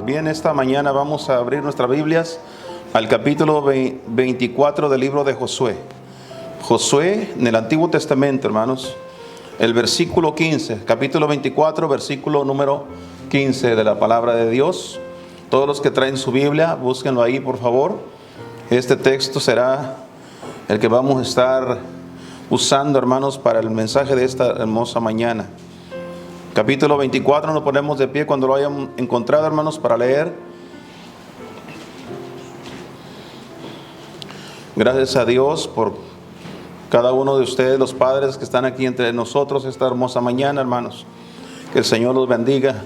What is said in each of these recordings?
Bien, esta mañana vamos a abrir nuestras Biblias al capítulo 24 del libro de Josué. Josué en el Antiguo Testamento, hermanos, el versículo 15, capítulo 24, versículo número 15 de la palabra de Dios. Todos los que traen su Biblia, búsquenlo ahí, por favor. Este texto será el que vamos a estar usando, hermanos, para el mensaje de esta hermosa mañana. Capítulo 24, nos ponemos de pie cuando lo hayan encontrado, hermanos, para leer. Gracias a Dios por cada uno de ustedes, los padres que están aquí entre nosotros esta hermosa mañana, hermanos. Que el Señor los bendiga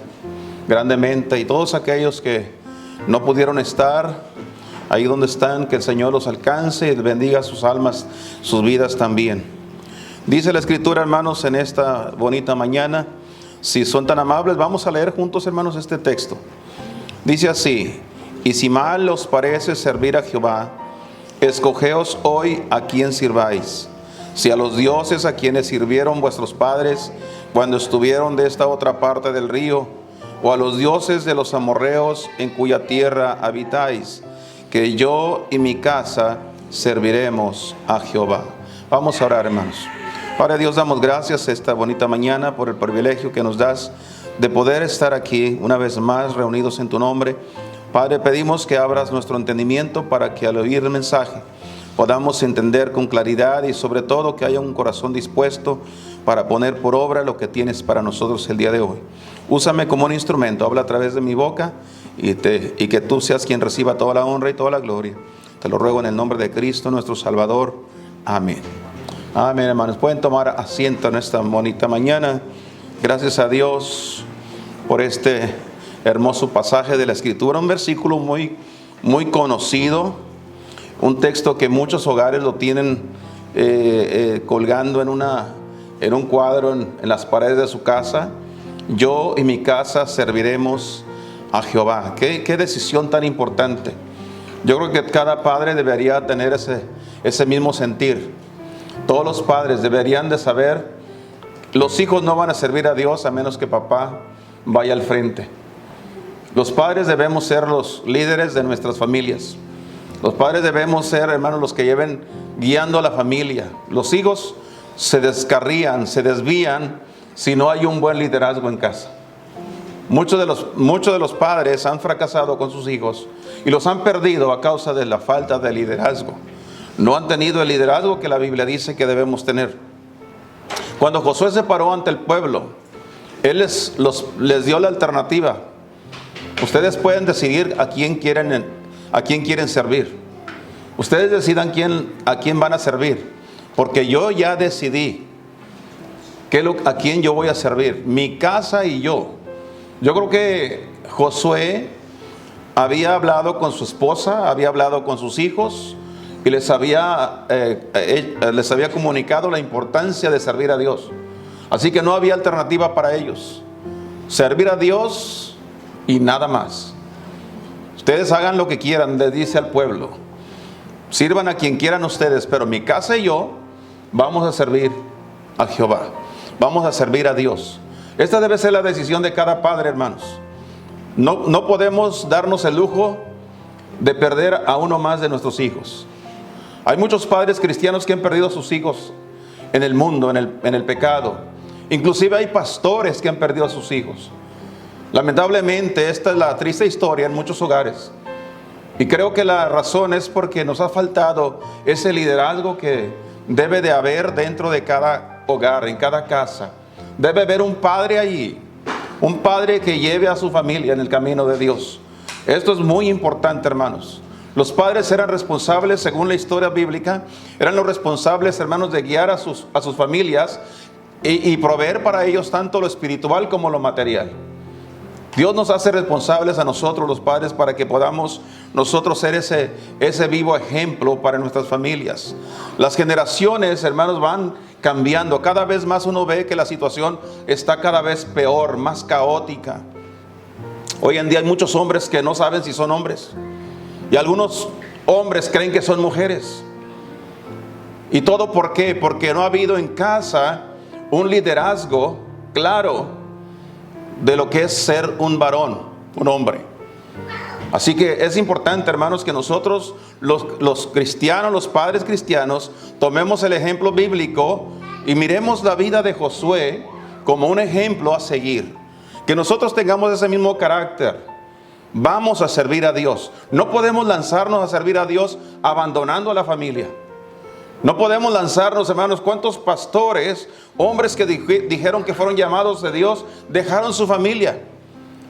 grandemente, y todos aquellos que no pudieron estar ahí donde están, que el Señor los alcance y bendiga sus almas, sus vidas también. Dice la Escritura, hermanos, en esta bonita mañana, si son tan amables, vamos a leer juntos, hermanos, este texto. Dice así: y si mal os parece servir a Jehová, escogeos hoy a quién sirváis, si a los dioses a quienes sirvieron vuestros padres cuando estuvieron de esta otra parte del río, o a los dioses de los amorreos en cuya tierra habitáis, que yo y mi casa serviremos a Jehová. Vamos a orar, hermanos. Padre Dios, damos gracias esta bonita mañana por el privilegio que nos das de poder estar aquí una vez más reunidos en tu nombre. Padre, pedimos que abras nuestro entendimiento para que al oír el mensaje podamos entender con claridad, y sobre todo que haya un corazón dispuesto para poner por obra lo que tienes para nosotros el día de hoy. Úsame como un instrumento, habla a través de mi boca y que tú seas quien reciba toda la honra y toda la gloria. Te lo ruego en el nombre de Cristo nuestro Salvador. Amén. Amén, hermanos. Pueden tomar asiento en esta bonita mañana. Gracias a Dios por este hermoso pasaje de la Escritura, un versículo muy conocido, un texto que muchos hogares lo tienen colgando en un cuadro en las paredes de su casa. Yo y mi casa serviremos a Jehová. Qué decisión tan importante. Yo creo que cada padre debería tener ese mismo sentir. Todos los padres deberían de saber, los hijos no van a servir a Dios a menos que papá vaya al frente. Los padres debemos ser los líderes de nuestras familias. Los padres debemos ser, hermanos, los que lleven guiando a la familia. Los hijos se descarrían, se desvían si no hay un buen liderazgo en casa. Muchos de los padres han fracasado con sus hijos y los han perdido a causa de la falta de liderazgo. No han tenido el liderazgo que la Biblia dice que debemos tener. Cuando Josué se paró ante el pueblo, él les dio la alternativa. Ustedes pueden decidir a quién quieren servir. Ustedes decidan a quién van a servir, porque yo ya decidí a quién yo voy a servir, mi casa y yo. Yo creo que Josué había hablado con su esposa, había hablado con sus hijos y les había comunicado la importancia de servir a Dios. Así que no había alternativa para ellos. Servir a Dios y nada más. Ustedes hagan lo que quieran, les dice al pueblo. Sirvan a quien quieran ustedes, pero mi casa y yo vamos a servir a Jehová. Vamos a servir a Dios. Esta debe ser la decisión de cada padre, hermanos. No podemos darnos el lujo de perder a uno más de nuestros hijos. Hay muchos padres cristianos que han perdido a sus hijos en el mundo, en el pecado. Inclusive hay pastores que han perdido a sus hijos. Lamentablemente, esta es la triste historia en muchos hogares. Y creo que la razón es porque nos ha faltado ese liderazgo que debe de haber dentro de cada hogar, en cada casa. Debe haber un padre allí, un padre que lleve a su familia en el camino de Dios. Esto es muy importante, hermanos. Los padres eran responsables, según la historia bíblica, eran los responsables, hermanos, de guiar a sus familias y proveer para ellos tanto lo espiritual como lo material. Dios nos hace responsables a nosotros, los padres, para que podamos nosotros ser ese vivo ejemplo para nuestras familias. Las generaciones, hermanos, van cambiando. Cada vez más uno ve que la situación está cada vez peor, más caótica. Hoy en día hay muchos hombres que no saben si son hombres. Y algunos hombres creen que son mujeres. ¿Y todo por qué? Porque no ha habido en casa un liderazgo claro de lo que es ser un varón, un hombre. Así que es importante, hermanos, que nosotros, los cristianos, los padres cristianos, tomemos el ejemplo bíblico y miremos la vida de Josué como un ejemplo a seguir. Que nosotros tengamos ese mismo carácter. Vamos a servir a Dios. No podemos lanzarnos a servir a Dios abandonando a la familia. No podemos lanzarnos, hermanos. ¿Cuántos pastores, hombres que dijeron que fueron llamados de Dios, dejaron su familia?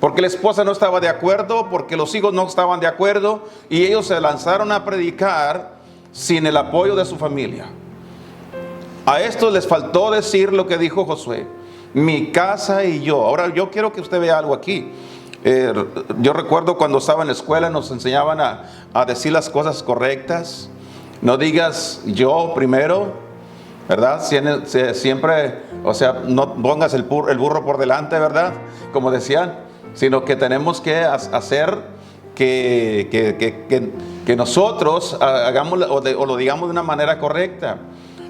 Porque la esposa no estaba de acuerdo, porque los hijos no estaban de acuerdo, y ellos se lanzaron a predicar sin el apoyo de su familia. A estos les faltó decir lo que dijo Josué: mi casa y yo. Ahora yo quiero que usted vea algo aquí. Yo recuerdo cuando estaba en la escuela nos enseñaban a decir las cosas correctas. No digas yo primero, ¿verdad? Siempre, o sea, no pongas el burro por delante, ¿verdad? Como decían. Sino que tenemos que hacer que nosotros hagamos o lo digamos de una manera correcta.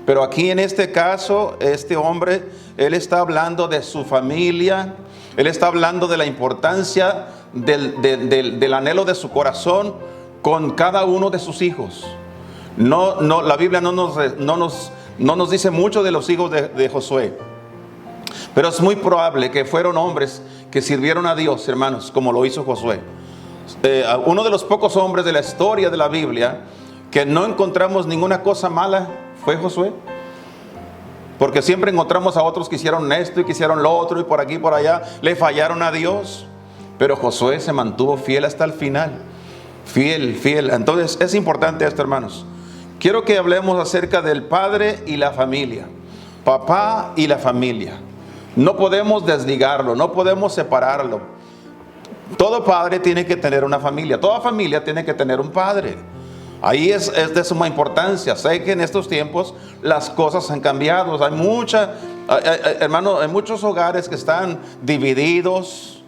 Pero aquí en este caso, este hombre, él está hablando de su familia, él está hablando de la importancia del anhelo de su corazón con cada uno de sus hijos. No, la Biblia no nos dice mucho de los hijos de Josué, pero es muy probable que fueron hombres que sirvieron a Dios, hermanos, como lo hizo Josué. Uno de los pocos hombres de la historia de la Biblia que no encontramos ninguna cosa mala fue Josué. Porque siempre encontramos a otros que hicieron esto y que hicieron lo otro y por aquí y por allá, le fallaron a Dios. Pero Josué se mantuvo fiel hasta el final. Fiel. Entonces es importante esto, hermanos. Quiero que hablemos acerca del padre y la familia. Papá y la familia. No podemos desligarlo, no podemos separarlo. Todo padre tiene que tener una familia. Toda familia tiene que tener un padre. Ahí es de suma importancia. Sé que en estos tiempos las cosas han cambiado. Hermano, hay muchos hogares que están divididos.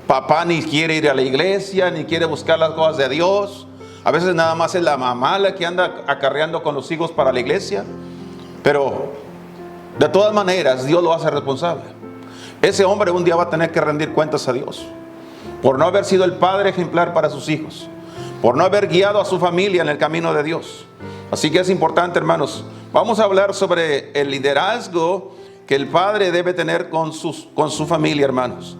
Papá ni quiere ir a la iglesia, ni quiere buscar las cosas de Dios. A veces nada más es la mamá la que anda acarreando con los hijos para la iglesia. Pero de todas maneras, Dios lo hace responsable. Ese hombre un día va a tener que rendir cuentas a Dios por no haber sido el padre ejemplar para sus hijos, por no haber guiado a su familia en el camino de Dios. Así que es importante, hermanos. Vamos a hablar sobre el liderazgo que el padre debe tener con su familia, hermanos.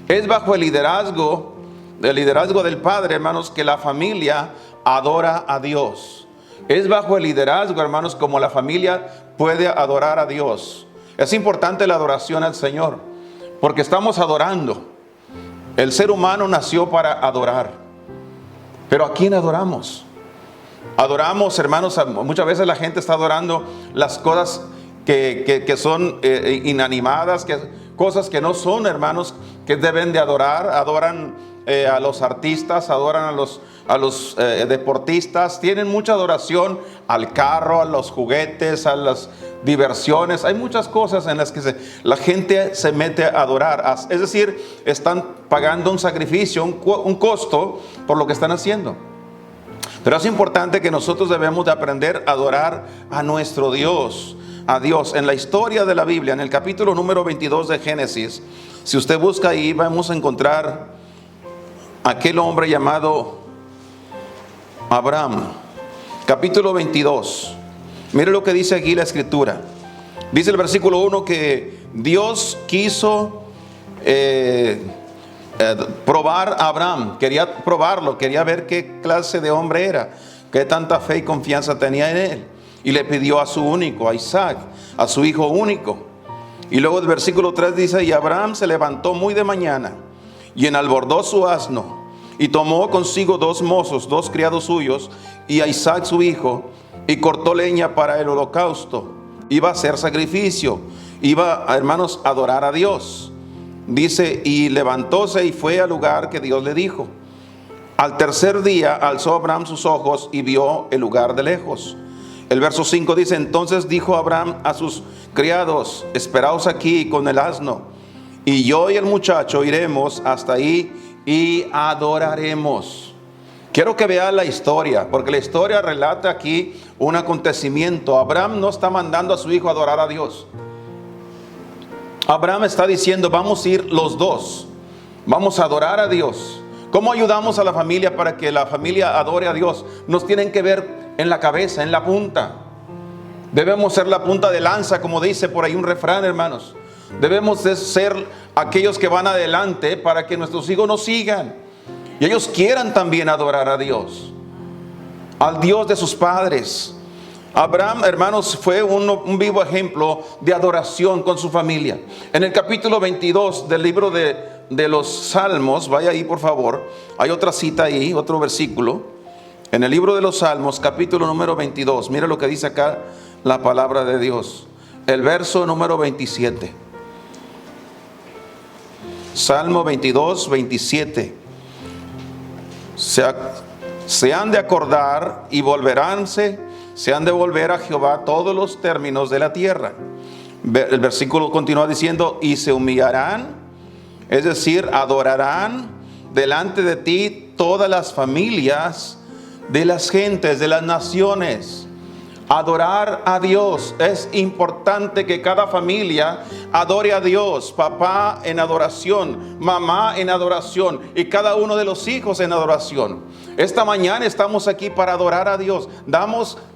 Es bajo el liderazgo del padre, hermanos, que la familia adora a Dios. Es bajo el liderazgo, hermanos, como la familia puede adorar a Dios. Es importante la adoración al Señor, porque estamos adorando. El ser humano nació para adorar. Pero ¿a quién adoramos? Adoramos, hermanos, muchas veces la gente está adorando las cosas que son inanimadas, cosas que no son, hermanos, que deben de adorar. Adoran a los artistas, adoran a los deportistas, tienen mucha adoración al carro, a los juguetes, a las diversiones. Hay muchas cosas en las que la gente se mete a adorar. Es decir, están pagando un sacrificio, un costo por lo que están haciendo. Pero es importante que nosotros debemos de aprender a adorar a nuestro Dios, a Dios. En la historia de la Biblia, en el capítulo número 22 de Génesis, si usted busca ahí, vamos a encontrar aquel hombre llamado Abraham. Capítulo 22. Mire lo que dice aquí la escritura. Dice el versículo 1 que Dios quiso probar a Abraham. Quería probarlo, quería ver qué clase de hombre era, qué tanta fe y confianza tenía en él. Y le pidió a su único, a Isaac, a su hijo único. Y luego el versículo 3 dice: y Abraham se levantó muy de mañana y enalbordó su asno, y tomó consigo 2 mozos, 2 criados suyos, y a Isaac su hijo, y cortó leña para el holocausto. Iba a hacer sacrificio, iba, hermanos, a adorar a Dios. Dice: y levantóse y fue al lugar que Dios le dijo. Al tercer día alzó Abraham sus ojos y vio el lugar de lejos. El verso 5 dice: entonces dijo Abraham a sus criados: esperaos aquí con el asno, y yo y el muchacho iremos hasta ahí y adoraremos. Quiero que vean la historia, porque la historia relata aquí un acontecimiento. Abraham no está mandando a su hijo a adorar a Dios. Abraham está diciendo: vamos a ir los dos, vamos a adorar a Dios. ¿Cómo ayudamos a la familia para que la familia adore a Dios? Nos tienen que ver en la cabeza, en la punta. Debemos ser la punta de lanza, como dice por ahí un refrán, hermanos. Debemos de ser aquellos que van adelante para que nuestros hijos nos sigan y ellos quieran también adorar a Dios, al Dios de sus padres. Abraham, hermanos, fue un vivo ejemplo de adoración con su familia. En el capítulo 22 del libro de los Salmos, vaya ahí por favor, hay otra cita ahí, otro versículo. En el libro de los Salmos, capítulo número 22, mira lo que dice acá la palabra de Dios. El verso número 27. Salmo 22, 27. Se han de acordar y se han de volver a Jehová todos los términos de la tierra. El versículo continúa diciendo, y se humillarán, es decir, adorarán delante de ti todas las familias de las gentes, de las naciones. Adorar a Dios. Es importante que cada familia adore a Dios. Papá en adoración, mamá en adoración y cada uno de los hijos en adoración. Esta mañana estamos aquí para adorar a Dios.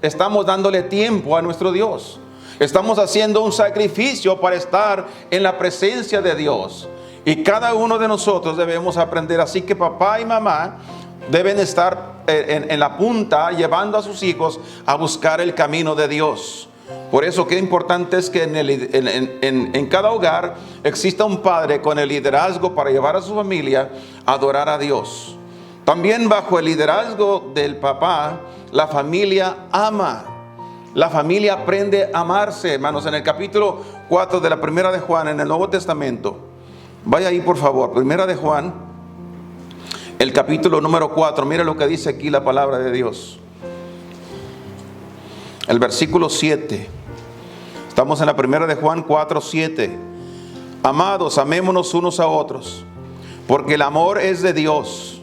Estamos dándole tiempo a nuestro Dios. Estamos haciendo un sacrificio para estar en la presencia de Dios. Y cada uno de nosotros debemos aprender. Así que papá y mamá deben estar en la punta, llevando a sus hijos a buscar el camino de Dios. Por eso qué importante es que en cada hogar exista un padre con el liderazgo para llevar a su familia a adorar a Dios. También bajo el liderazgo del papá, la familia ama. La familia aprende a amarse, hermanos. En el capítulo 4 de la primera de Juan, en el Nuevo Testamento, vaya ahí por favor, primera de Juan, el capítulo número 4, mira lo que dice aquí la palabra de Dios. El versículo 7. Estamos en la primera de Juan 4, 7. Amados, amémonos unos a otros, porque el amor es de Dios.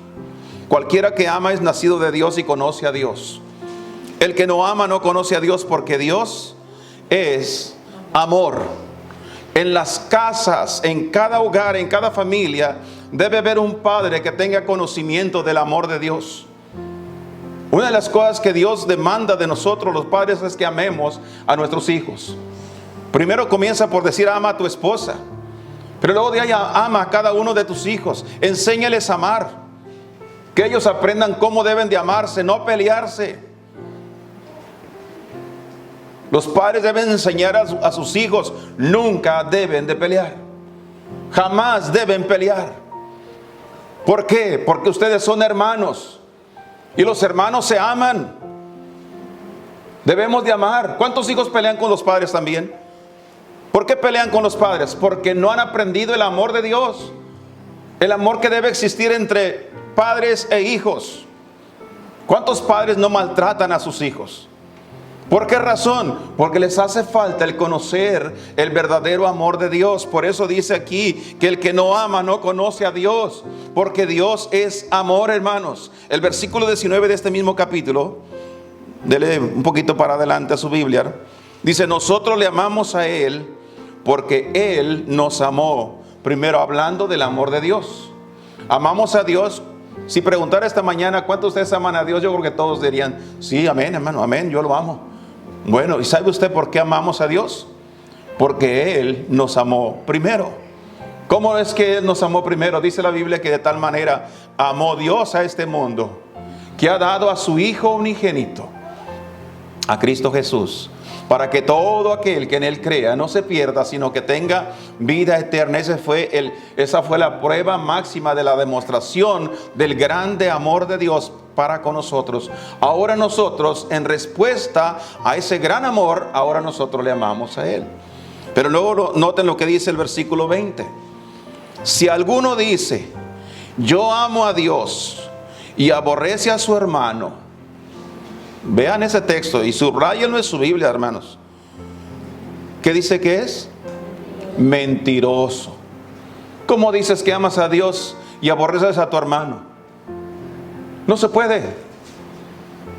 Cualquiera que ama es nacido de Dios y conoce a Dios. El que no ama no conoce a Dios, porque Dios es amor. En las casas, en cada hogar, en cada familia, debe haber un padre que tenga conocimiento del amor de Dios. Una de las cosas que Dios demanda de nosotros los padres es que amemos a nuestros hijos. Primero comienza por decir ama a tu esposa, pero luego de ahí ama a cada uno de tus hijos. Enséñales a amar, que ellos aprendan cómo deben de amarse, no pelearse. Los padres deben enseñar a sus hijos, nunca deben de pelear, jamás deben pelear. ¿Por qué? Porque ustedes son hermanos y los hermanos se aman. Debemos de amar. ¿Cuántos hijos pelean con los padres también? ¿Por qué pelean con los padres? Porque no han aprendido el amor de Dios, el amor que debe existir entre padres e hijos. ¿Cuántos padres no maltratan a sus hijos? ¿Por qué razón? Porque les hace falta el conocer el verdadero amor de Dios. Por eso dice aquí que el que no ama no conoce a Dios, porque Dios es amor, hermanos. El versículo 19 de este mismo capítulo, dele un poquito para adelante a su Biblia, dice: nosotros le amamos a Él porque Él nos amó. Primero, hablando del amor de Dios. Amamos a Dios. Si preguntara esta mañana cuántos de ustedes aman a Dios, yo creo que todos dirían: sí, amén, hermano, amén, yo lo amo. Bueno, ¿y sabe usted por qué amamos a Dios? Porque Él nos amó primero. ¿Cómo es que Él nos amó primero? Dice la Biblia que de tal manera amó Dios a este mundo, que ha dado a su Hijo unigénito, a Cristo Jesús, para que todo aquel que en Él crea no se pierda, sino que tenga vida eterna. Esa fue la prueba máxima de la demostración del grande amor de Dios para con nosotros. Ahora nosotros, en respuesta a ese gran amor, ahora nosotros le amamos a Él. Pero luego noten lo que dice el versículo 20. Si alguno dice: yo amo a Dios, y aborrece a su hermano. Vean ese texto y subrayenlo en su Biblia, hermanos. ¿Qué dice que es? Mentiroso. ¿Cómo dices que amas a Dios y aborreces a tu hermano? No se puede.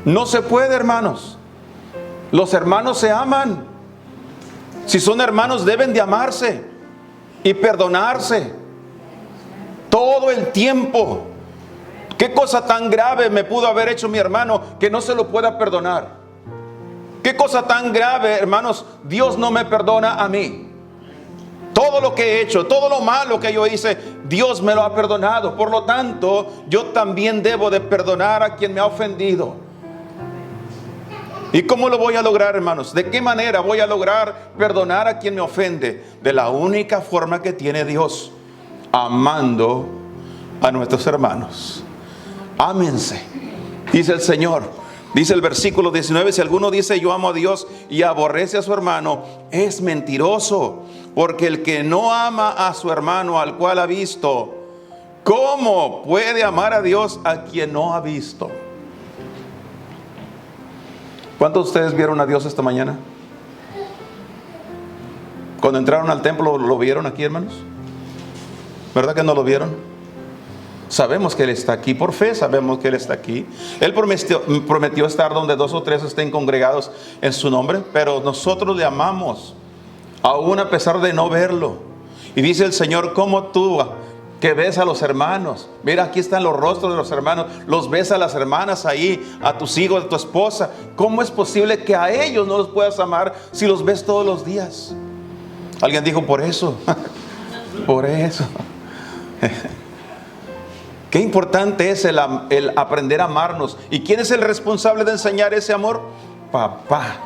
No se puede, hermanos. Los hermanos se aman. Si son hermanos, deben de amarse y perdonarse todo el tiempo. ¿Qué cosa tan grave me pudo haber hecho mi hermano que no se lo pueda perdonar? ¿Qué cosa tan grave, hermanos, Dios no me perdona a mí? Todo lo que he hecho, todo lo malo que yo hice, Dios me lo ha perdonado. Por lo tanto, yo también debo de perdonar a quien me ha ofendido. ¿Y cómo lo voy a lograr, hermanos? ¿De qué manera voy a lograr perdonar a quien me ofende? De la única forma que tiene Dios: amando a nuestros hermanos. Ámense, dice el Señor. Dice el versículo 19: si alguno dice yo amo a Dios y aborrece a su hermano, es mentiroso. Porque el que no ama a su hermano al cual ha visto, ¿cómo puede amar a Dios a quien no ha visto? ¿Cuántos de ustedes vieron a Dios esta mañana? Cuando entraron al templo, ¿lo vieron aquí, hermanos? ¿Verdad que no lo vieron? Sabemos que Él está aquí, por fe sabemos que Él está aquí. Él prometió estar donde 2 o 3 estén congregados en su nombre, pero nosotros le amamos, aún a pesar de no verlo. Y dice el Señor: como tú que ves a los hermanos, mira, aquí están los rostros de los hermanos, los ves a las hermanas ahí, a tus hijos, a tu esposa, ¿cómo es posible que a ellos no los puedas amar si los ves todos los días? Alguien dijo: por eso. Por eso. Qué importante es el aprender a amarnos. ¿Y quién es el responsable de enseñar ese amor? Papá.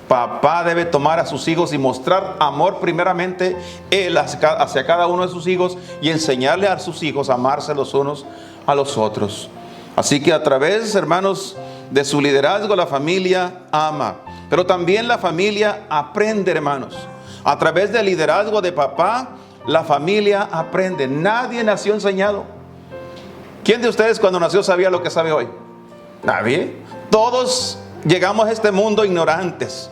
Papá debe tomar a sus hijos y mostrar amor primeramente él hacia cada uno de sus hijos, y enseñarle a sus hijos a amarse los unos a los otros. Así que a través, hermanos, de su liderazgo, la familia ama, pero también la familia aprende, hermanos. A través del liderazgo de papá, la familia aprende. Nadie nació enseñado. ¿Quién de ustedes cuando nació sabía lo que sabe hoy? Nadie. Todos llegamos a este mundo ignorantes,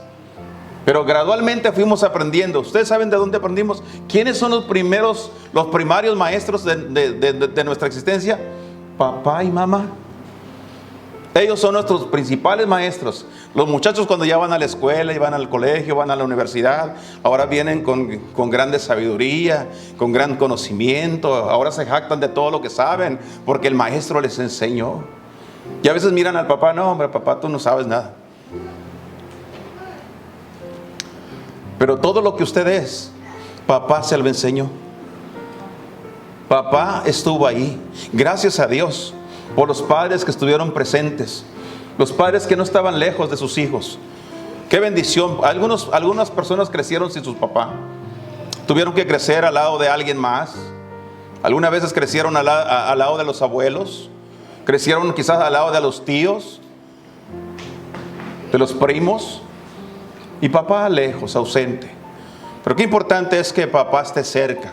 pero gradualmente fuimos aprendiendo. ¿Ustedes saben de dónde aprendimos? ¿Quiénes son los primarios maestros de nuestra existencia? Papá y mamá. Ellos son nuestros principales maestros. Los muchachos, cuando ya van a la escuela y van al colegio, van a la universidad, ahora vienen con grande sabiduría, con gran conocimiento. Ahora se jactan de todo lo que saben porque el maestro les enseñó. Y a veces miran al papá: no, hombre, papá, tú no sabes nada. Pero todo lo que usted es, papá se lo enseñó. Papá estuvo ahí. Gracias a Dios por los padres que estuvieron presentes, los padres que no estaban lejos de sus hijos. Qué bendición. Algunas personas crecieron sin sus papás. Tuvieron que crecer al lado de alguien más. Algunas veces crecieron al lado de los abuelos. Crecieron quizás al lado de los tíos, de los primos, y papá lejos, ausente. Pero qué importante es que papá esté cerca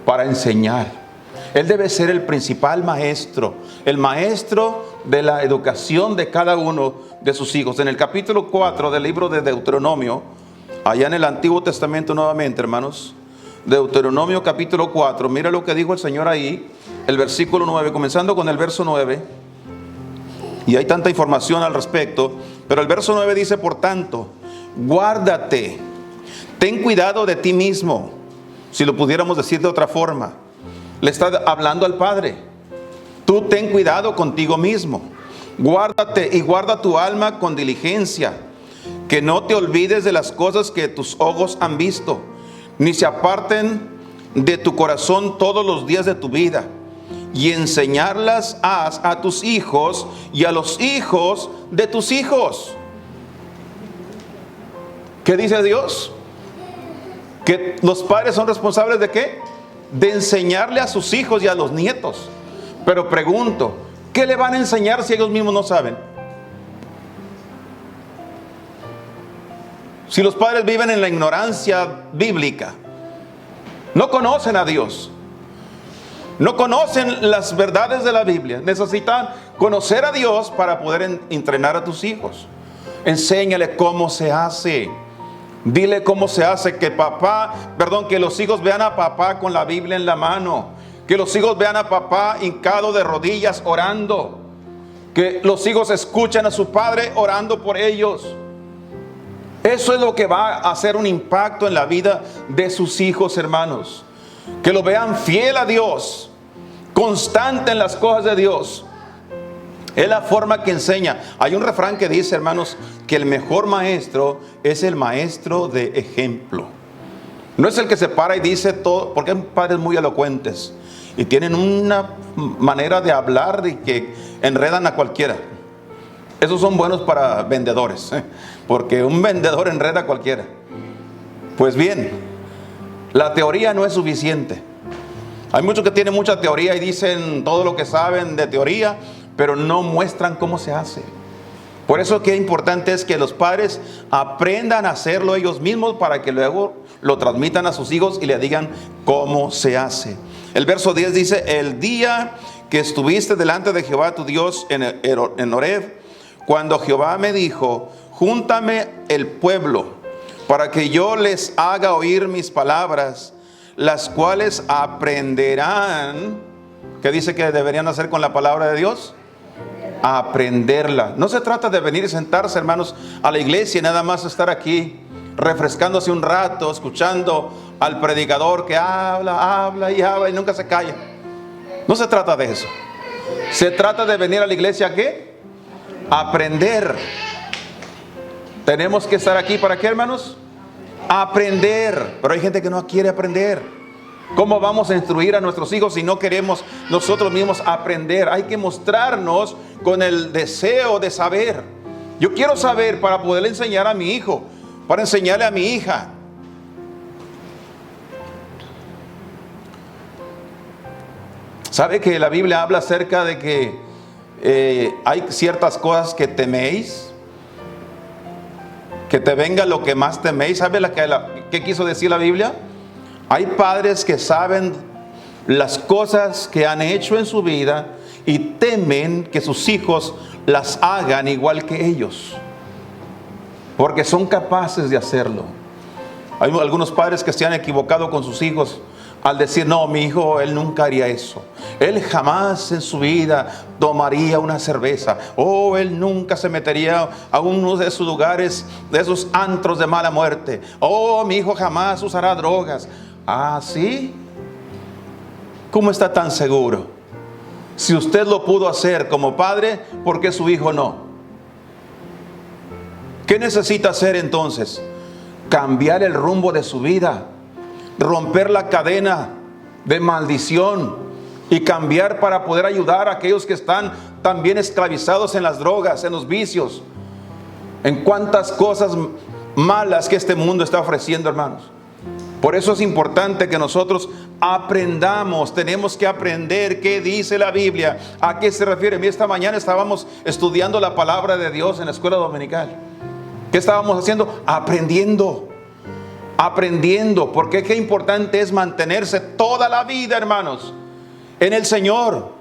para enseñar. Él debe ser el principal maestro, el maestro de la educación de cada uno de sus hijos. En el capítulo 4 del libro de Deuteronomio, allá en el Antiguo Testamento nuevamente, hermanos, Deuteronomio capítulo 4, mira lo que dijo el Señor ahí, el versículo 9, comenzando con el verso 9, y hay tanta información al respecto, pero el verso 9 dice: por tanto, guárdate, ten cuidado de ti mismo. Si lo pudiéramos decir de otra forma, le está hablando al Padre. Tú ten cuidado contigo mismo, guárdate y guarda tu alma con diligencia, que no te olvides de las cosas que tus ojos han visto, ni se aparten de tu corazón todos los días de tu vida, y enseñarlas haz a tus hijos y a los hijos de tus hijos. ¿Qué dice Dios? Que los padres son responsables ¿de qué? De enseñarle a sus hijos y a los nietos. Pero pregunto, ¿qué le van a enseñar si ellos mismos no saben? Si los padres viven en la ignorancia bíblica, no conocen a Dios, no conocen las verdades de la Biblia, necesitan conocer a Dios para poder entrenar a tus hijos. Enséñale cómo se hace. Dile cómo se hace, que los hijos vean a papá con la Biblia en la mano, que los hijos vean a papá hincado de rodillas orando, que los hijos escuchen a su padre orando por ellos. Eso es lo que va a hacer un impacto en la vida de sus hijos, hermanos. Que lo vean fiel a Dios, constante en las cosas de Dios, Es la forma que enseña. Hay un refrán que dice, hermanos, que el mejor maestro es el maestro de ejemplo. No es el que se para y dice todo, porque hay padres muy elocuentes y tienen una manera de hablar y que enredan a cualquiera. Esos son buenos para vendedores, porque un vendedor enreda a cualquiera. Pues bien, la teoría no es suficiente. Hay muchos que tienen mucha teoría y dicen todo lo que saben de teoría, pero no muestran cómo se hace. Por eso que importante es que los padres aprendan a hacerlo ellos mismos para que luego lo transmitan a sus hijos y le digan cómo se hace. El verso 10 dice: el día que estuviste delante de Jehová tu Dios en Horeb, cuando Jehová me dijo: júntame el pueblo para que yo les haga oír mis palabras, las cuales aprenderán. ¿Qué dice que deberían hacer con la palabra de Dios? Aprenderla. No se trata de venir y sentarse, hermanos, a la iglesia y nada más estar aquí refrescándose un rato, escuchando al predicador que habla y nunca se calla. No se trata de eso. Se trata de venir a la iglesia, ¿qué? Aprender. Tenemos que estar aquí ¿para qué, hermanos? Aprender. Pero hay gente que no quiere aprender. ¿Cómo vamos a instruir a nuestros hijos si no queremos nosotros mismos aprender? Hay que mostrarnos con el deseo de saber. Yo quiero saber para poder enseñar a mi hijo, para enseñarle a mi hija. ¿Sabe que la Biblia habla acerca de que hay ciertas cosas que teméis? Que te venga lo que más teméis. ¿Sabe qué quiso decir la Biblia? Hay padres que saben las cosas que han hecho en su vida y temen que sus hijos las hagan igual que ellos, porque son capaces de hacerlo. Hay algunos padres que se han equivocado con sus hijos al decir: no, mi hijo, él nunca haría eso. Él jamás en su vida tomaría una cerveza. O él nunca se metería a uno de esos lugares, de esos antros de mala muerte. O mi hijo jamás usará drogas. ¿Ah, sí? ¿Cómo está tan seguro? Si usted lo pudo hacer como padre, ¿por qué su hijo no? ¿Qué necesita hacer entonces? Cambiar el rumbo de su vida, romper la cadena de maldición y cambiar para poder ayudar a aquellos que están también esclavizados en las drogas, en los vicios, en cuantas cosas malas que este mundo está ofreciendo, hermanos. Por eso es importante que nosotros aprendamos. Tenemos que aprender qué dice la Biblia, a qué se refiere. Mira, esta mañana estábamos estudiando la palabra de Dios en la escuela dominical. ¿Qué estábamos haciendo? Aprendiendo, porque qué importante es mantenerse toda la vida, hermanos, en el Señor,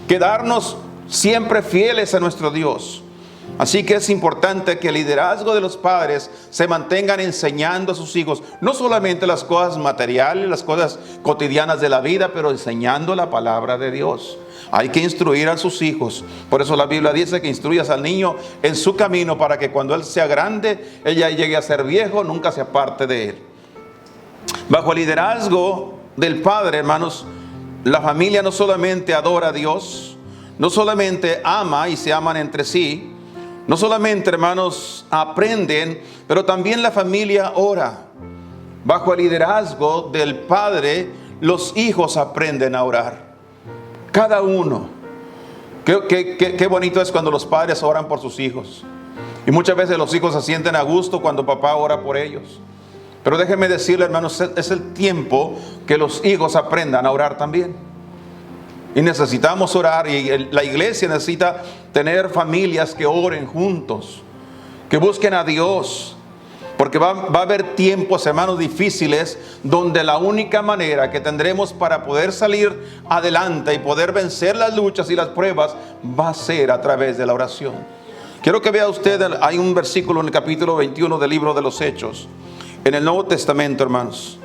quedarnos siempre fieles a nuestro Dios. Así que es importante que el liderazgo de los padres se mantengan enseñando a sus hijos, no solamente las cosas materiales, las cosas cotidianas de la vida, pero enseñando la palabra de Dios. Hay que instruir a sus hijos. Por eso la Biblia dice que instruyas al niño en su camino, para que cuando él sea grande, ella llegue a ser viejo, nunca se aparte de él. Bajo el liderazgo del padre, hermanos, la familia no solamente adora a Dios, no solamente ama y se aman entre sí, no solamente, hermanos, aprenden, pero también la familia ora. Bajo el liderazgo del padre, los hijos aprenden a orar. Cada uno. Qué bonito es cuando los padres oran por sus hijos. Y muchas veces los hijos se sienten a gusto cuando papá ora por ellos. Pero déjenme decirle, hermanos, es el tiempo que los hijos aprendan a orar también. Y necesitamos orar, y la iglesia necesita tener familias que oren juntos, que busquen a Dios, porque va a haber tiempos, hermanos, difíciles, donde la única manera que tendremos para poder salir adelante y poder vencer las luchas y las pruebas va a ser a través de la oración. Quiero que vea usted, hay un versículo en el capítulo 21 del libro de los Hechos, en el Nuevo Testamento, hermanos.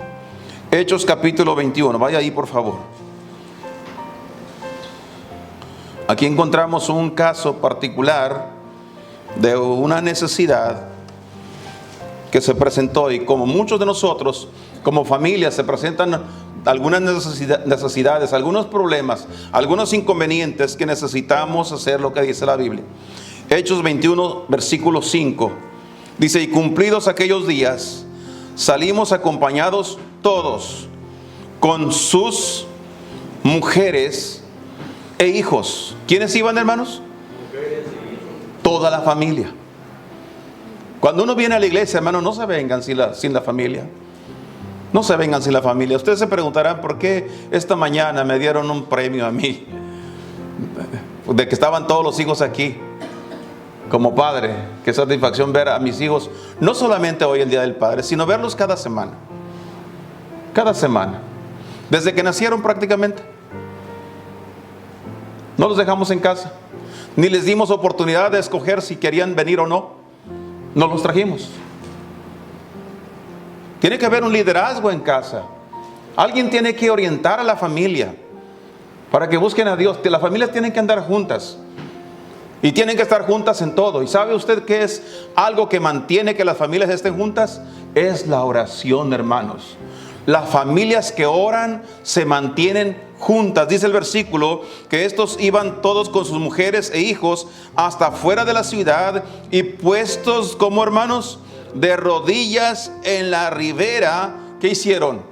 Hechos capítulo 21, vaya ahí por favor. Aquí encontramos un caso particular de una necesidad que se presentó, y como muchos de nosotros, como familia, se presentan algunas necesidades, algunos problemas, algunos inconvenientes que necesitamos hacer lo que dice la Biblia. Hechos 21, versículo 5. Dice, y cumplidos aquellos días, salimos acompañados todos con sus mujeres e hijos. ¿Quiénes iban, hermanos? Mujeres e hijos. Toda la familia. Cuando uno viene a la iglesia, hermanos, no se vengan sin la familia. No se vengan sin la familia. Ustedes se preguntarán por qué esta mañana me dieron un premio a mí, de que estaban todos los hijos aquí. Como padre, qué satisfacción ver a mis hijos, no solamente hoy el Día del Padre, sino verlos cada semana. Cada semana. Desde que nacieron prácticamente. No los dejamos en casa. Ni les dimos oportunidad de escoger si querían venir o no. No los trajimos. Tiene que haber un liderazgo en casa. Alguien tiene que orientar a la familia para que busquen a Dios. Las familias tienen que andar juntas. Y tienen que estar juntas en todo. ¿Y sabe usted qué es algo que mantiene que las familias estén juntas? Es la oración, hermanos. Las familias que oran se mantienen juntas. Dice el versículo que estos iban todos con sus mujeres e hijos hasta fuera de la ciudad y puestos como hermanos de rodillas en la ribera. ¿Qué hicieron?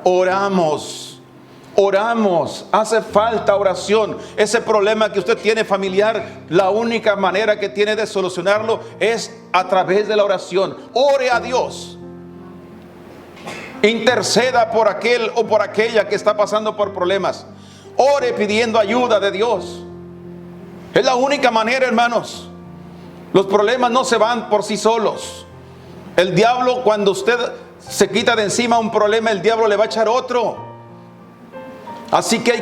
Oramos. Oramos, hace falta oración. Ese problema que usted tiene familiar, la única manera que tiene de solucionarlo es a través de la oración. Ore a Dios. Interceda por aquel o por aquella que está pasando por problemas. Ore pidiendo ayuda de Dios. Es la única manera, hermanos. Los problemas no se van por sí solos. El diablo, cuando usted se quita de encima un problema, el diablo le va a echar otro. Así que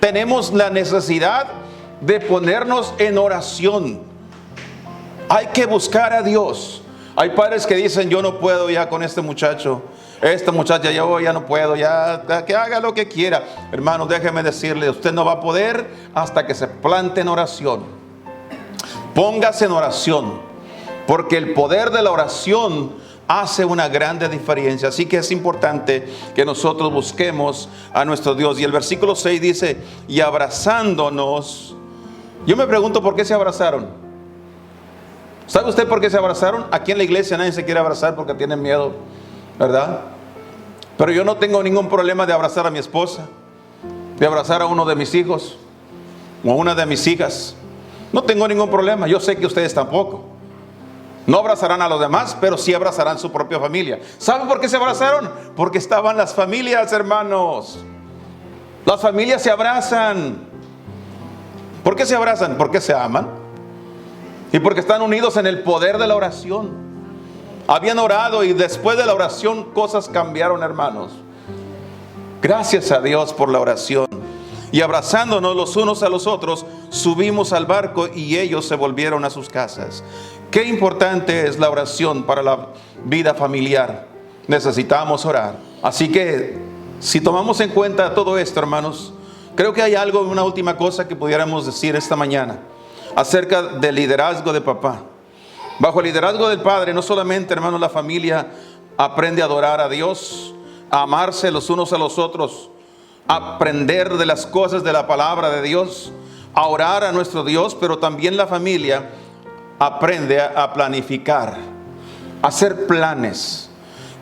tenemos la necesidad de ponernos en oración. Hay que buscar a Dios. Hay padres que dicen, yo no puedo ya con este muchacho. Esta muchacha, yo ya no puedo, ya que haga lo que quiera. Hermanos, déjeme decirle, usted no va a poder hasta que se plante en oración. Póngase en oración, porque el poder de la oración hace una grande diferencia. Así que es importante que nosotros busquemos a nuestro Dios. Y el versículo 6 dice, y abrazándonos. Yo me pregunto por qué se abrazaron. ¿Sabe usted por qué se abrazaron? Aquí en la iglesia nadie se quiere abrazar porque tienen miedo, ¿verdad? Pero yo no tengo ningún problema de abrazar a mi esposa, de abrazar a uno de mis hijos o a una de mis hijas. No tengo ningún problema. Yo sé que ustedes tampoco. No abrazarán a los demás, pero sí abrazarán su propia familia. ¿Saben por qué se abrazaron? Porque estaban las familias, hermanos. Las familias se abrazan. ¿Por qué se abrazan? Porque se aman. Y porque están unidos en el poder de la oración. Habían orado y después de la oración cosas cambiaron, hermanos. Gracias a Dios por la oración. Y abrazándonos los unos a los otros, subimos al barco y ellos se volvieron a sus casas. Qué importante es la oración para la vida familiar. Necesitamos orar. Así que, si tomamos en cuenta todo esto, hermanos, creo que hay algo, una última cosa que pudiéramos decir esta mañana acerca del liderazgo de papá. Bajo el liderazgo del padre, no solamente, hermanos, la familia aprende a adorar a Dios, a amarse los unos a los otros, a aprender de las cosas de la palabra de Dios, a orar a nuestro Dios, pero también la familia aprende a planificar, a hacer planes,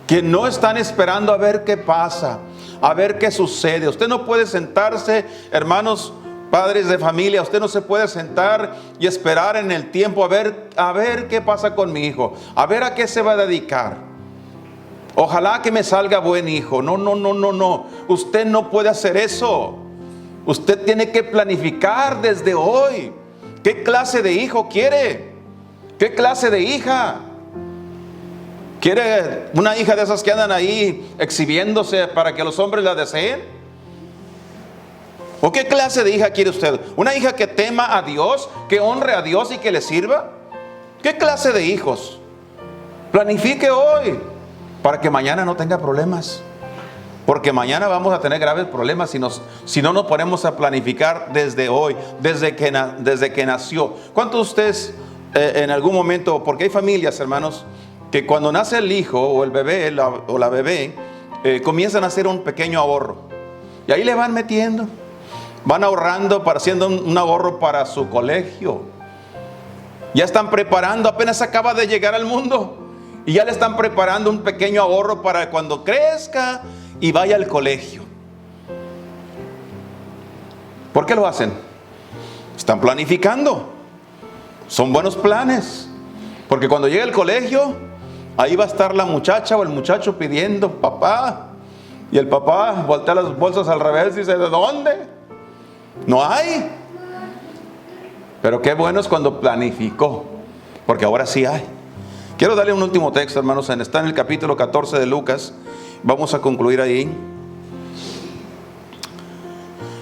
que no están esperando a ver qué pasa, a ver qué sucede. Usted no puede sentarse, hermanos, padres de familia, usted no se puede sentar y esperar en el tiempo a ver qué pasa con mi hijo, a ver a qué se va a dedicar. Ojalá que me salga buen hijo. No. Usted no puede hacer eso. Usted tiene que planificar desde hoy. ¿Qué clase de hijo quiere? ¿Qué clase de hija? ¿Quiere una hija de esas que andan ahí exhibiéndose para que los hombres la deseen? ¿O qué clase de hija quiere usted? ¿Una hija que tema a Dios, que honre a Dios y que le sirva? ¿Qué clase de hijos? Planifique hoy para que mañana no tenga problemas. Porque mañana vamos a tener graves problemas si no nos ponemos a planificar desde hoy, desde que nació. ¿Cuántos de ustedes en algún momento, porque hay familias, hermanos, que cuando nace el hijo o el bebé o la bebé, comienzan a hacer un pequeño ahorro. Y ahí le van metiendo. Van ahorrando, haciendo un ahorro para su colegio. Ya están preparando, apenas acaba de llegar al mundo. Y ya le están preparando un pequeño ahorro para cuando crezca y vaya al colegio. ¿Por qué lo hacen? Están planificando. Son buenos planes. Porque cuando llegue al colegio, ahí va a estar la muchacha o el muchacho pidiendo papá. Y el papá voltea las bolsas al revés y dice, ¿de dónde? No hay. Pero qué bueno es cuando planificó, porque ahora sí hay. Quiero darle un último texto, hermanos. Está en el capítulo 14 de Lucas. Vamos a concluir ahí.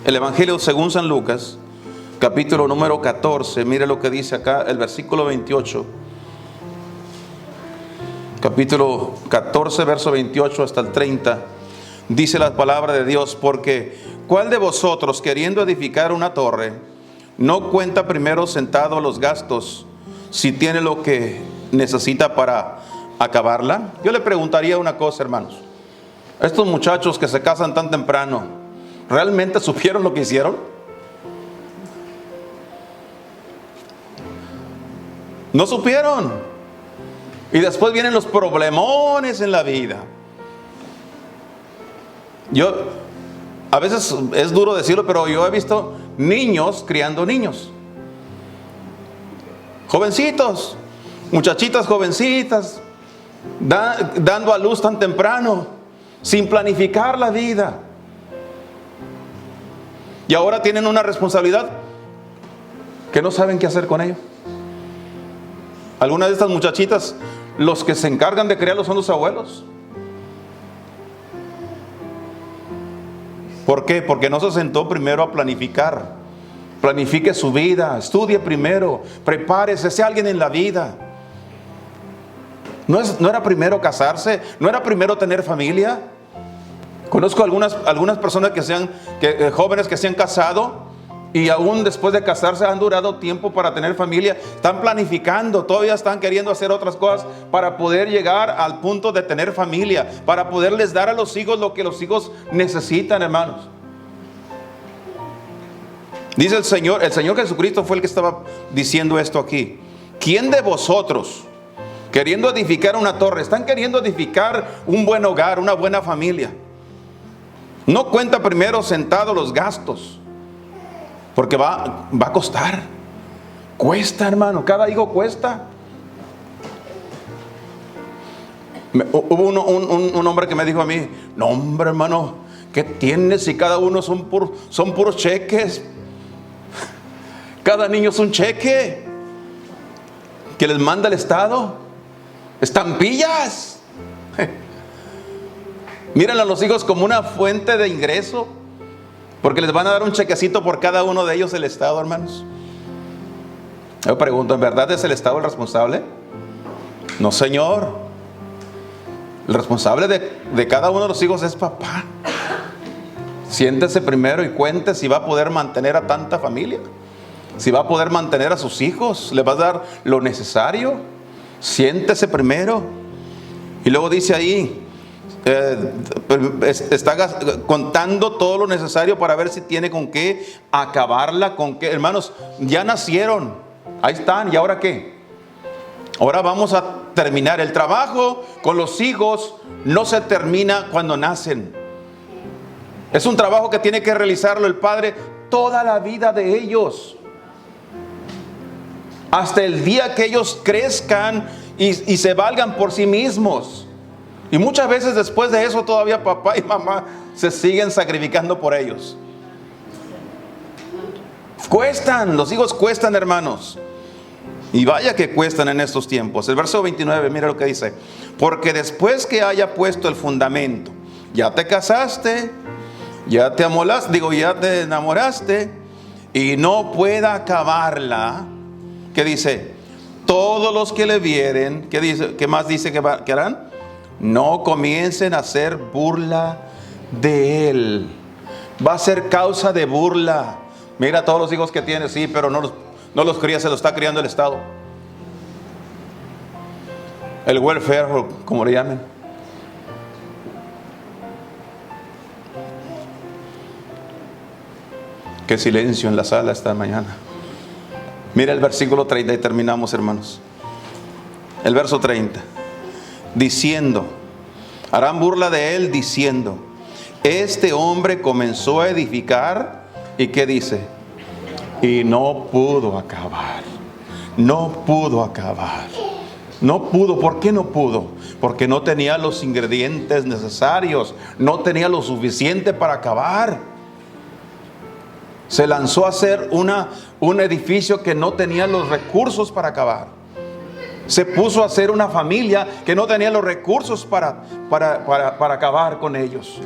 El Evangelio según San Lucas, capítulo número 14. Mire lo que dice acá el versículo 28. Capítulo 14, verso 28 hasta el 30. Dice la palabra de Dios: porque ¿cuál de vosotros, queriendo edificar una torre, no cuenta primero sentado los gastos, si tiene lo que necesita para acabarla? Yo le preguntaría una cosa, hermanos. Estos muchachos que se casan tan temprano, ¿realmente supieron lo que hicieron? No supieron. Y después vienen los problemones en la vida. A veces es duro decirlo, pero yo he visto niños criando niños. Jovencitos, muchachitas jovencitas, dando a luz tan temprano, sin planificar la vida. Y ahora tienen una responsabilidad que no saben qué hacer con ello. Algunas de estas muchachitas, los que se encargan de criarlos son los abuelos. ¿Por qué? Porque no se sentó primero a planificar. Planifique su vida, estudie primero, prepárese, sea alguien en la vida. ¿No era primero casarse? ¿No era primero tener familia? Conozco algunas personas jóvenes que se han casado y aún después de casarse han durado tiempo para tener familia. Están planificando, todavía están queriendo hacer otras cosas para poder llegar al punto de tener familia, para poderles dar a los hijos lo que los hijos necesitan, hermanos. Dice el Señor Jesucristo fue el que estaba diciendo esto aquí. ¿Quién de vosotros, queriendo edificar una torre, están queriendo edificar un buen hogar, una buena familia, no cuenta primero sentado los gastos? Porque va a costar. Cuesta, hermano, cada hijo cuesta. Hubo un hombre que me dijo a mí: no, hombre, hermano, ¿qué tienes si cada uno son puros cheques? Cada niño es un cheque que les manda el Estado. Estampillas. Miren a los hijos como una fuente de ingreso, porque les van a dar un chequecito por cada uno de ellos el Estado, hermanos. Yo pregunto, ¿en verdad es el Estado el responsable? No, señor. El responsable de cada uno de los hijos es papá. Siéntese primero y cuente si va a poder mantener a tanta familia, si va a poder mantener a sus hijos, le va a dar lo necesario. Siéntese primero. Y luego dice ahí, está contando todo lo necesario para ver si tiene con qué acabarla, con qué. Hermanos, ya nacieron, ahí están, ¿y ahora qué? Ahora vamos a terminar. El trabajo con los hijos no se termina cuando nacen. Es un trabajo que tiene que realizarlo el padre toda la vida de ellos, hasta el día que ellos crezcan y se valgan por sí mismos. Y muchas veces después de eso todavía papá y mamá se siguen sacrificando por ellos. Cuestan, los hijos cuestan, hermanos. Y vaya que cuestan en estos tiempos. El verso 29, mira lo que dice: porque después que haya puesto el fundamento, ya te casaste, ya te enamoraste, y no pueda acabarla, ¿qué dice? Todos los que le vieren, ¿qué dice? ¿Qué más dice que harán? No comiencen a hacer burla de él. Va a ser causa de burla. Mira todos los hijos que tiene, sí, pero no los cría, se los está criando el Estado. El welfare, como le llaman. Qué silencio en la sala esta mañana. Mira el versículo 30 y terminamos, hermanos. El verso 30. Diciendo, harán burla de él diciendo, este hombre comenzó a edificar, ¿y qué dice? Y no pudo acabar. No pudo acabar. No pudo. ¿Por qué no pudo? Porque no tenía los ingredientes necesarios. No tenía lo suficiente para acabar. Se lanzó a hacer un edificio que no tenía los recursos para acabar. Se puso a hacer una familia que no tenía los recursos para acabar con ellos.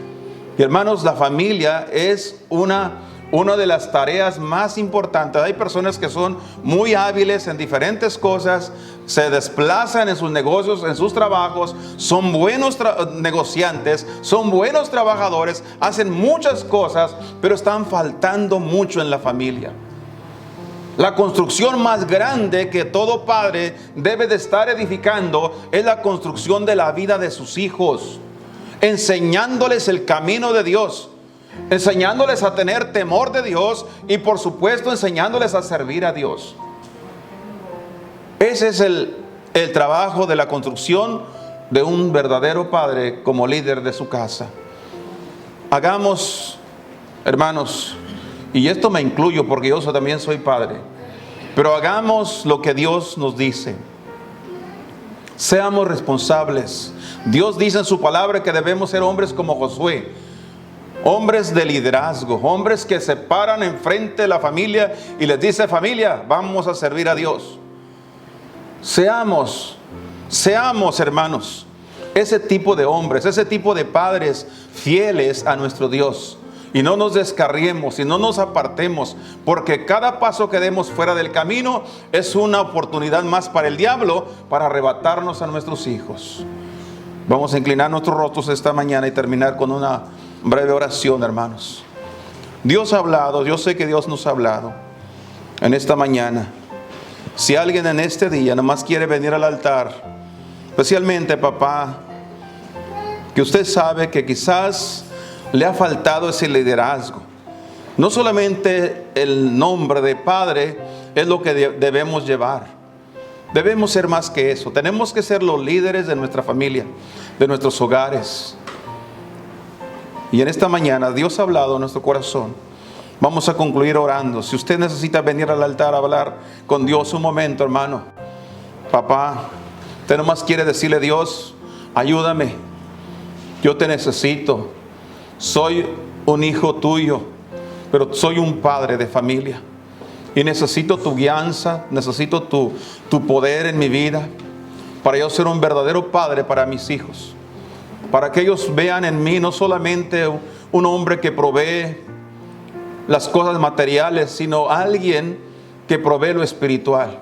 Y hermanos, la familia es una de las tareas más importantes. Hay personas que son muy hábiles en diferentes cosas, se desplazan en sus negocios, en sus trabajos, son buenos negociantes, son buenos trabajadores, hacen muchas cosas, pero están faltando mucho en la familia. La construcción más grande que todo padre debe de estar edificando es la construcción de la vida de sus hijos, enseñándoles el camino de Dios, enseñándoles a tener temor de Dios y por supuesto enseñándoles a servir a Dios. Ese es el trabajo de la construcción de un verdadero padre como líder de su casa. Hagamos, hermanos, y esto me incluyo porque yo también soy padre, pero hagamos lo que Dios nos dice. Seamos responsables. Dios dice en su palabra que debemos ser hombres como Josué, hombres de liderazgo, hombres que se paran enfrente de la familia y les dice: familia, vamos a servir a Dios. Seamos hermanos, ese tipo de hombres, ese tipo de padres fieles a nuestro Dios. Y no nos descarriemos y no nos apartemos, porque cada paso que demos fuera del camino es una oportunidad más para el diablo para arrebatarnos a nuestros hijos. Vamos a inclinar nuestros rostros esta mañana y terminar con una breve oración, hermanos. Dios ha hablado, yo sé que Dios nos ha hablado en esta mañana. Si alguien en este día nomás quiere venir al altar, especialmente papá, que usted sabe que quizás le ha faltado ese liderazgo. No solamente el nombre de padre es lo que debemos llevar. Debemos ser más que eso. Tenemos que ser los líderes de nuestra familia, de nuestros hogares. Y en esta mañana Dios ha hablado en nuestro corazón. Vamos a concluir orando. Si usted necesita venir al altar a hablar con Dios un momento, hermano. Papá, usted nomás quiere decirle: Dios, ayúdame. Yo te necesito. Soy un hijo tuyo, pero soy un padre de familia. Y necesito tu guianza, necesito tu poder en mi vida, para yo ser un verdadero padre para mis hijos. Para que ellos vean en mí no solamente un hombre que provee las cosas materiales, sino alguien que provee lo espiritual.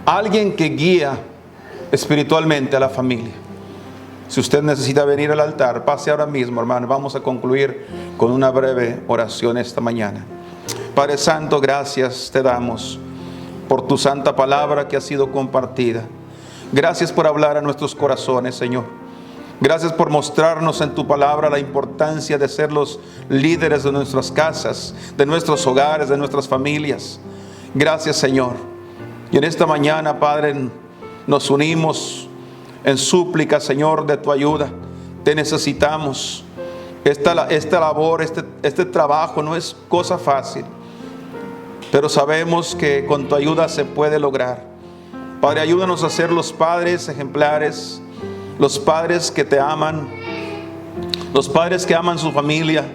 Alguien que guía espiritualmente a la familia. Si usted necesita venir al altar, pase ahora mismo, hermano. Vamos a concluir con una breve oración esta mañana. Padre Santo, gracias te damos por tu santa palabra que ha sido compartida. Gracias por hablar a nuestros corazones, Señor. Gracias por mostrarnos en tu palabra la importancia de ser los líderes de nuestras casas, de nuestros hogares, de nuestras familias. Gracias, Señor. Y en esta mañana, Padre, nos unimos en súplica, Señor, de tu ayuda. Te necesitamos. Esta labor, este trabajo no es cosa fácil, pero sabemos que con tu ayuda se puede lograr. Padre, ayúdanos a ser los padres ejemplares, los padres que te aman, los padres que aman su familia,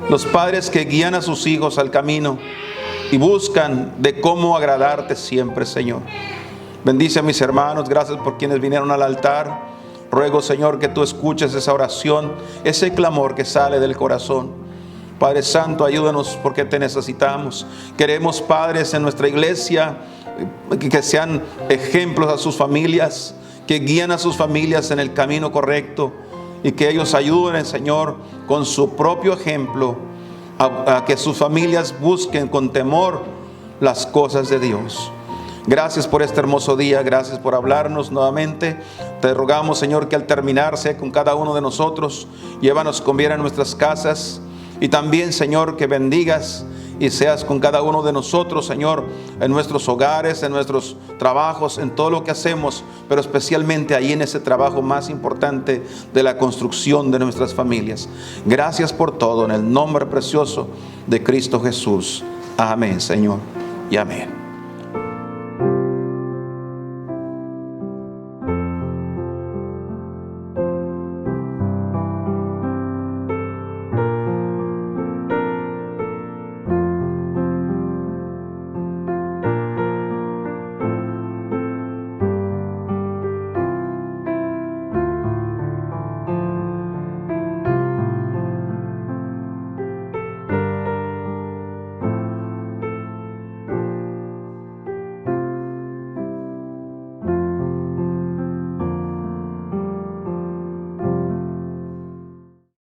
los padres que guían a sus hijos al camino y buscan de cómo agradarte siempre, Señor. Bendice a mis hermanos, gracias por quienes vinieron al altar. Ruego, Señor, que tú escuches esa oración, ese clamor que sale del corazón. Padre Santo, ayúdanos porque te necesitamos. Queremos padres en nuestra iglesia que sean ejemplos a sus familias, que guían a sus familias en el camino correcto y que ellos ayuden, Señor, con su propio ejemplo a que sus familias busquen con temor las cosas de Dios. Gracias por este hermoso día, gracias por hablarnos nuevamente. Te rogamos, Señor, que al terminar sea con cada uno de nosotros. Llévanos con bien a nuestras casas Y también, Señor, que bendigas y seas con cada uno de nosotros, Señor, en nuestros hogares, en nuestros trabajos, en todo lo que hacemos, pero especialmente ahí en ese trabajo más importante de la construcción de nuestras familias. Gracias por todo, en el nombre precioso de Cristo Jesús. Amén, Señor, y amén.